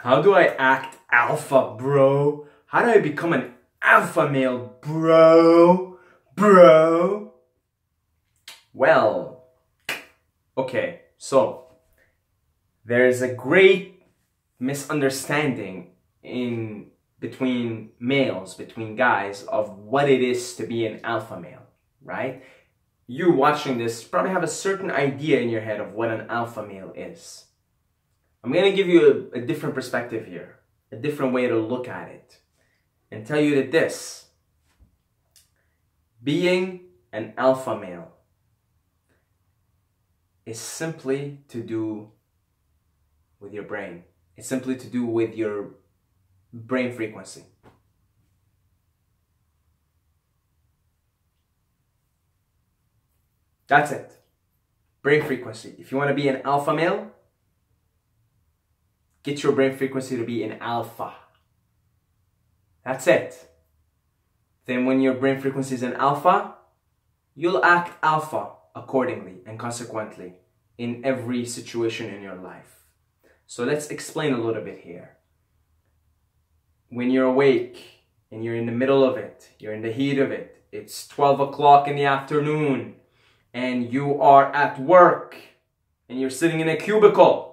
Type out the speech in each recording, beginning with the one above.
How do I act alpha, bro? How do I become an alpha male, bro? Well, okay, so there's a great misunderstanding between males, between guys, of what it is to be an alpha male, right? You watching this probably have a certain idea in your head of what an alpha male is. I'm going to give you a different perspective here, a different way to look at it, and tell you that being an alpha male is simply to do with your brain. It's simply to do with your brain frequency. That's it. Brain frequency. If you want to be an alpha male, get your brain frequency to be an alpha. That's it. Then when your brain frequency is an alpha, you'll act alpha accordingly and consequently in every situation in your life. So let's explain a little bit here. When you're awake and you're in the middle of it, you're in the heat of it, it's 12 o'clock in the afternoon and you are at work and you're sitting in a cubicle,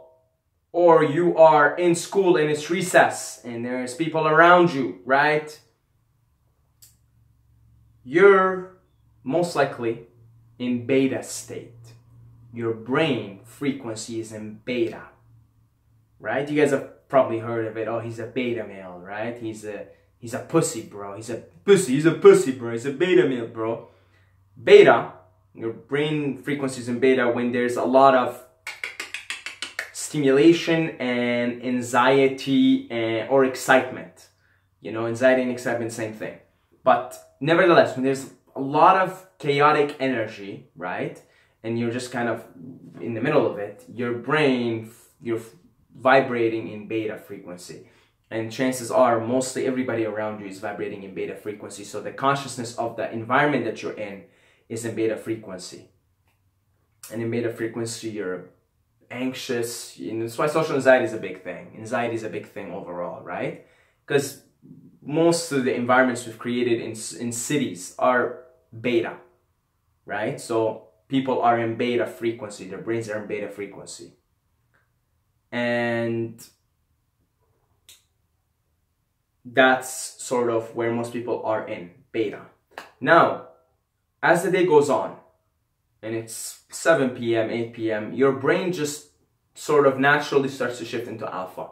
or you are in school and it's recess and there's people around you, right? You're most likely in beta state. Your brain frequency is in beta, right? You guys have probably heard of it. Oh, he's a beta male, right? He's a pussy, bro. He's a pussy, bro. He's a beta male, bro. Beta, your brain frequency is in beta when there's a lot of stimulation and anxiety or excitement. You know, anxiety and excitement, same thing. But nevertheless, when there's a lot of chaotic energy, right? And you're just kind of in the middle of it, your brain, you're vibrating in beta frequency. And chances are, mostly everybody around you is vibrating in beta frequency. So the consciousness of the environment that you're in is in beta frequency. And in beta frequency, you're anxious. That's why social anxiety is a big thing. Anxiety is a big thing overall, right? Because most of the environments we've created in cities are beta, right? So people are in beta frequency. Their brains are in beta frequency. And that's sort of where most people are in beta. Now, as the day goes on, and it's 7 p.m., 8 p.m., your brain just sort of naturally starts to shift into alpha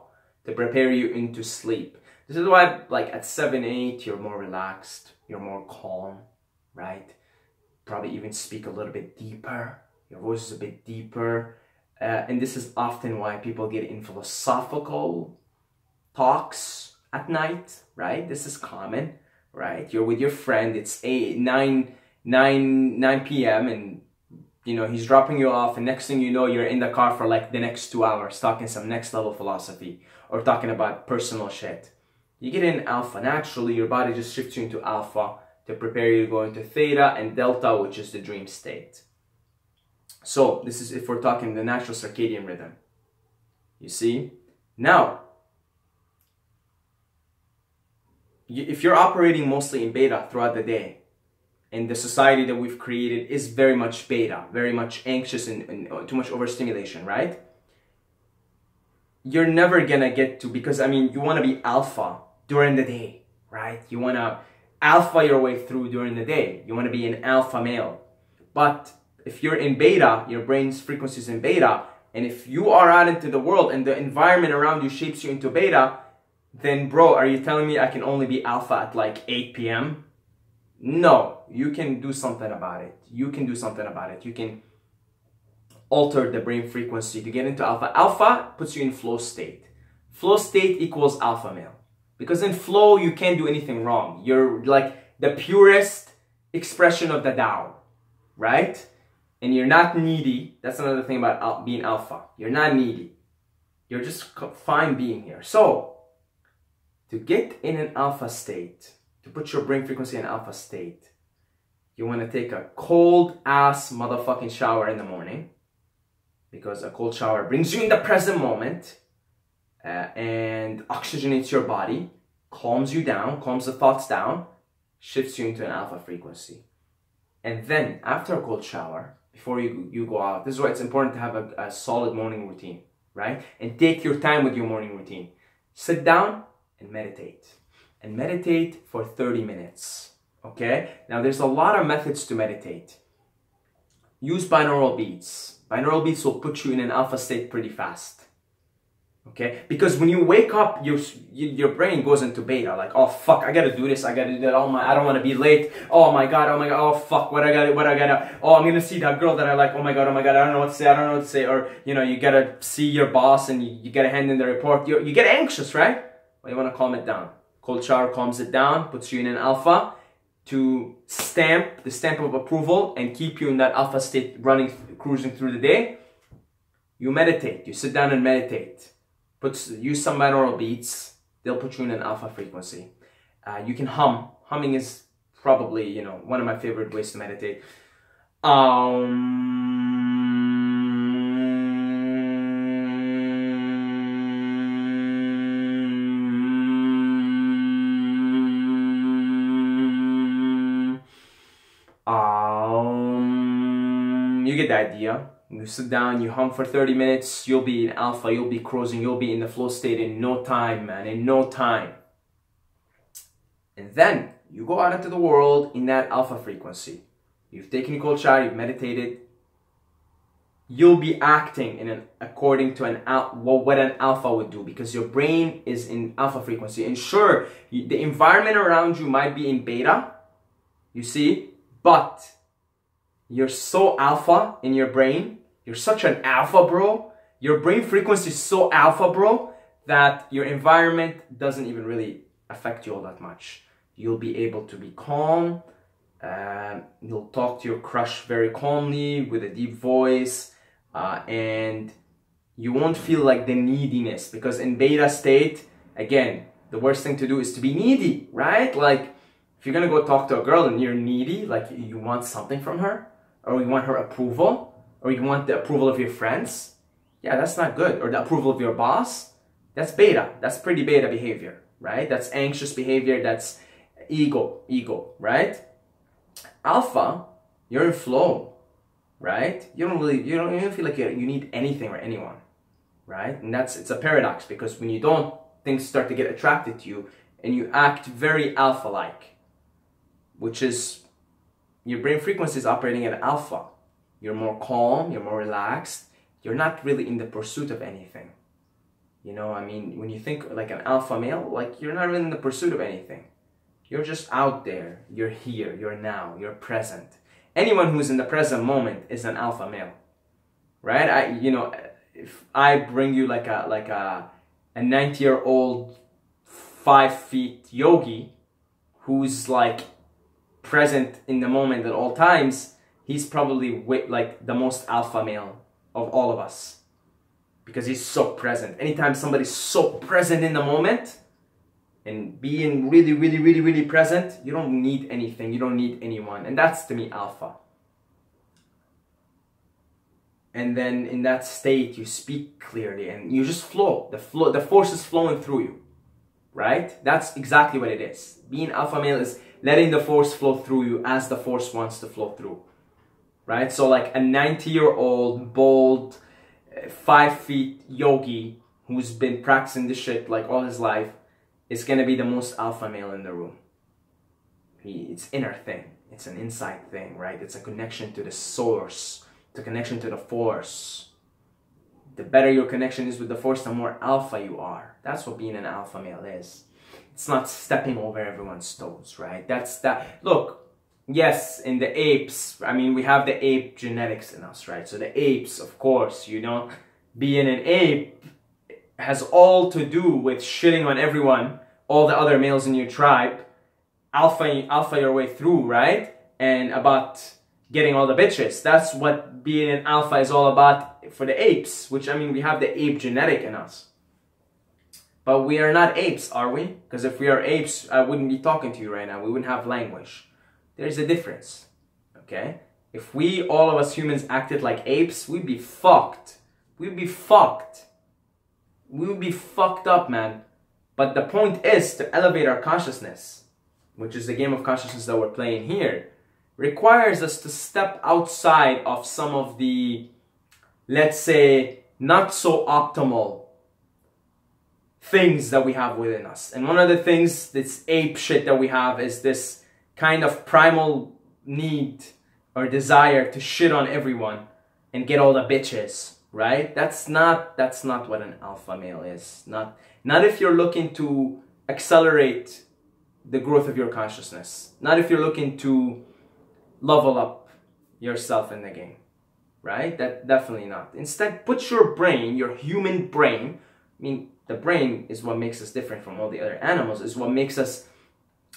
to prepare you into sleep. This is why, like, at 7, 8, you're more relaxed, you're more calm, right? Probably even speak a little bit deeper. Your voice is a bit deeper. And this is often why people get in philosophical talks at night, right? This is common, right? You're with your friend, it's 9 p.m. and you know, he's dropping you off, and next thing you know, you're in the car for like the next 2 hours talking some next level philosophy or talking about personal shit. You get in alpha. Naturally, your body just shifts you into alpha to prepare you to go into theta and delta, which is the dream state. So this is if we're talking the natural circadian rhythm. You see? Now, if you're operating mostly in beta throughout the day, and the society that we've created is very much beta, very much anxious and too much overstimulation, right? You're never gonna get to, because I mean, you wanna be alpha during the day, right? You wanna alpha your way through during the day. You wanna be an alpha male. But if you're in beta, your brain's frequency is in beta, and if you are out into the world and the environment around you shapes you into beta, then bro, are you telling me I can only be alpha at like 8 p.m.? No, you can do something about it. You can do something about it. You can alter the brain frequency to get into alpha. Alpha puts you in flow state. Flow state equals alpha male. Because in flow, you can't do anything wrong. You're like the purest expression of the Tao, right? And you're not needy. That's another thing about being alpha. You're not needy. You're just fine being here. So, to get in an alpha state, to put your brain frequency in alpha state, you want to take a cold ass motherfucking shower in the morning, because a cold shower brings you in the present moment. and oxygenates your body, calms you down, calms the thoughts down, shifts you into an alpha frequency. And then after a cold shower, before you go out, this is why it's important to have a solid morning routine, right? And take your time with your morning routine. Sit down and meditate. And meditate for 30 minutes, okay? Now there's a lot of methods to meditate. Use binaural beats. Binaural beats will put you in an alpha state pretty fast. Okay, because when you wake up, your brain goes into beta. Like, oh fuck, I gotta do this, I gotta do that. Oh my, I don't want to be late. Oh my god, oh fuck, what I gotta. Oh, I'm gonna see that girl that I like. Oh my god, I don't know what to say. I don't know what to say. Or you gotta see your boss and you gotta hand in the report. You get anxious, right? Well, you wanna calm it down. Cold shower calms it down, puts you in an alpha to stamp the stamp of approval and keep you in that alpha state, cruising through the day. You meditate. You sit down and meditate. Use some binaural beats. They'll put you in an alpha frequency. You can hum. Humming is probably, one of my favorite ways to meditate. You get the idea. You sit down, you hum for 30 minutes, you'll be in alpha, you'll be cruising, you'll be in the flow state in no time, man, in no time. And then you go out into the world in that alpha frequency. You've taken a cold shower, you've meditated. You'll be acting according to what an alpha would do, because your brain is in alpha frequency. And sure, the environment around you might be in beta, you see, but you're so alpha in your brain. You're such an alpha, bro. Your brain frequency is so alpha, bro, that your environment doesn't even really affect you all that much. You'll be able to be calm. You'll talk to your crush very calmly with a deep voice. And you won't feel like the neediness, because in beta state, again, the worst thing to do is to be needy, right? Like, if you're gonna go talk to a girl and you're needy, like you want something from her, or you want her approval, or you want the approval of your friends, yeah, that's not good. Or the approval of your boss, that's beta. That's pretty beta behavior, right? That's anxious behavior, that's ego, right? Alpha, you're in flow, right? You don't feel like you need anything or anyone, right? And it's a paradox, because when you don't, things start to get attracted to you, and you act very alpha-like, which is your brain frequency is operating at alpha. You're more calm, you're more relaxed, you're not really in the pursuit of anything. When you think like an alpha male, like you're not really in the pursuit of anything. You're just out there, you're here, you're now, you're present. Anyone who's in the present moment is an alpha male, right? If I bring you like a 90-year-old 5 feet yogi who's like present in the moment at all times, he's probably like the most alpha male of all of us, because he's so present. Anytime somebody's so present in the moment and being really, really, really, really present, you don't need anything, you don't need anyone. And that's, to me, alpha. And then in that state, you speak clearly and you just flow. The force is flowing through you, right? That's exactly what it is. Being alpha male is letting the force flow through you as the force wants to flow through, right? So like a 90-year-old, bold, 5 feet yogi who's been practicing this shit like all his life is gonna be the most alpha male in the room. It's inner thing. It's an inside thing, right? It's a connection to the source. It's a connection to the force. The better your connection is with the force, the more alpha you are. That's what being an alpha male is. It's not stepping over everyone's toes, right? Look, yes, in the apes, we have the ape genetics in us, right? So the apes, of course, being an ape has all to do with shitting on everyone, all the other males in your tribe, alpha your way through, right? And about getting all the bitches. That's what being an alpha is all about for the apes, which, we have the ape genetic in us. But we are not apes, are we? Because if we are apes, I wouldn't be talking to you right now. We wouldn't have language. There's a difference, okay? If all of us humans acted like apes, we'd be fucked. We'd be fucked. we would be fucked up, man. But the point is to elevate our consciousness, which is the game of consciousness that we're playing here, requires us to step outside of some of the, let's say, not so optimal things that we have within us. And one of the things, this ape shit that we have, is this kind of primal need or desire to shit on everyone and get all the bitches, right? That's not what an alpha male is. Not if you're looking to accelerate the growth of your consciousness. Not if you're looking to level up yourself in the game, right? That definitely not. Instead, put your brain, your human brain, I mean, the brain is what makes us different from all the other animals, is what makes us,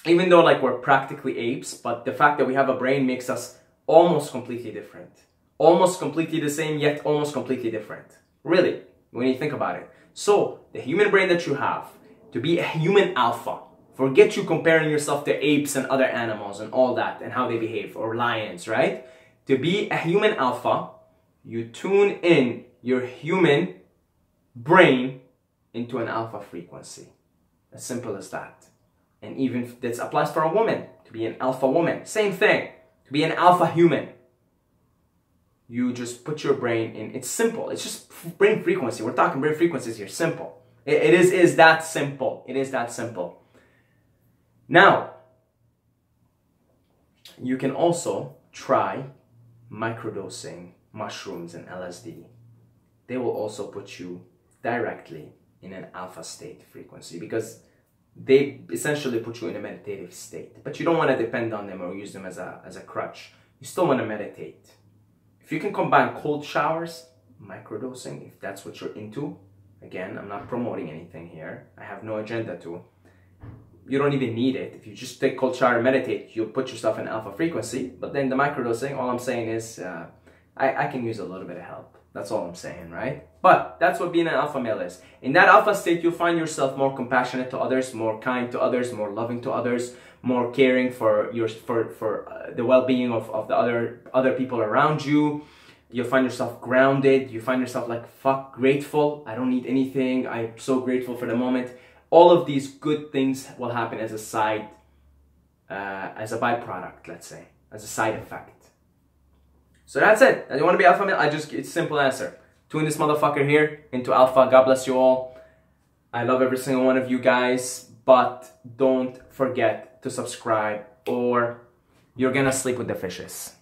even though like we're practically apes, but the fact that we have a brain makes us almost completely different. Almost completely the same, yet almost completely different. Really, when you think about it. So, the human brain that you have, to be a human alpha, forget you comparing yourself to apes and other animals and all that and how they behave, or lions, right? To be a human alpha, you tune in your human brain into an alpha frequency. As simple as that. And even this applies for a woman, to be an alpha woman. Same thing, to be an alpha human. You just put your brain in, it's simple, it's just brain frequency. We're talking brain frequencies here, simple. It is that simple, it is that simple. Now, you can also try microdosing mushrooms and LSD. They will also put you directly in an alpha state frequency, because they essentially put you in a meditative state. But you don't want to depend on them or use them as a crutch. You still want to meditate. If you can combine cold showers, microdosing, if that's what you're into, again, I'm not promoting anything here. I have no agenda to. You don't even need it. If you just take cold shower and meditate, you'll put yourself in alpha frequency. But then the microdosing, all I'm saying is, I can use a little bit of help. That's all I'm saying, right? But that's what being an alpha male is. In that alpha state, you'll find yourself more compassionate to others, more kind to others, more loving to others, more caring for the well-being of the other people around you. You'll find yourself grounded. You find yourself like, fuck, grateful. I don't need anything. I'm so grateful for the moment. All of these good things will happen as a side, as a byproduct, let's say, as a side effect. So that's it. I don't want to be alpha male. It's a simple answer. Tune this motherfucker here into alpha. God bless you all. I love every single one of you guys, but don't forget to subscribe or you're gonna sleep with the fishes.